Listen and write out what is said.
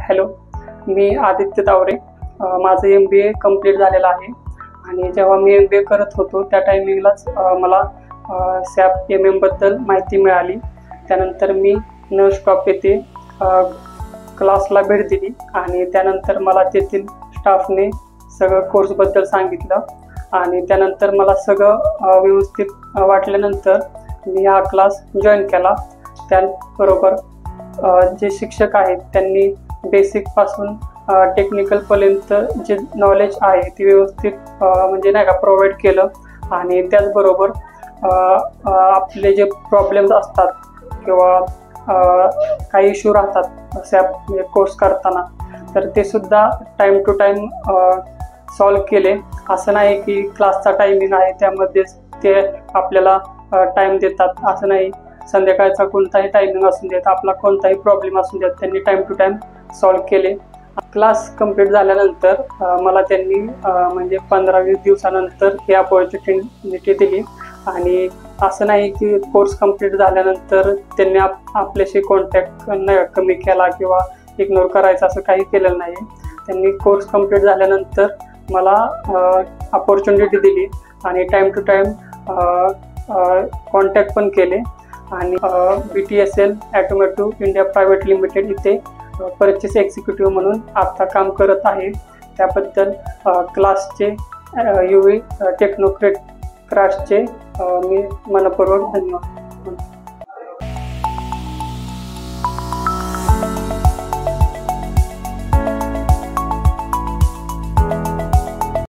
Hello, मी आदित्य तावरे. माझं MBA complete झालेलं आहे आणि जेव्हा मी MBA करत होतो त्या टायमिंगलाच मला SAP MM बद्दल माहिती मिळाली. त्यानंतर मी नर्सटॉप येथे क्लासला भेट दिली आणि त्यानंतर मला तेथील स्टाफने सगळं कोर्सबद्दल सांगितलं आणि त्यानंतर मला सगळं व्यवस्थित वाटल्यानंतर मी हा क्लास जॉईन केला. त्याबरोबर जे शिक्षक आहेत त्यांनी बेसिकपासून टेक्निकलपर्यंत जे नॉलेज आहे ते व्यवस्थित म्हणजे नाही का प्रोव्हाइड केलं आणि त्याचबरोबर आपले जे प्रॉब्लेम्स असतात किंवा काही इश्यू राहतात SAP कोर्स करताना तर ते सुद्धा टाईम टू टाईम सॉल्व केले. असं नाही की क्लासचा टायमिंग आहे त्यामध्येच ते आपल्याला टाईम देतात, असं नाही. संध्याकाळचा कोणताही टायमिंग असून देत, आपला कोणताही प्रॉब्लेम असून देत, त्यांनी टाईम टू टाईम सॉल्व केले. क्लास कंप्लीट झाल्यानंतर मला त्यांनी म्हणजे 15-20 दिवसानंतर ही अपॉर्च्युनिटी दिली आणि असं नाही की कोर्स कंप्लीट झाल्यानंतर त्यांनी आपल्याशी कॉन्टॅक्ट कमी केला किंवा इग्नोर करायचं असं काही केलेलं नाही. त्यांनी कोर्स कंप्लीट झाल्यानंतर मला अपॉर्च्युनिटी दिली आणि टाईम टू टाईम कॉन्टॅक्ट पण केले आणि BTSL automotive India private limited इथे परचेस एक्झिक्युटिव्ह म्हणून आता काम करत आहे. त्याबद्दल क्लासचे UV टेक्नोक्रेट क्राशचे मी मनपूर्वक धन्यवाद.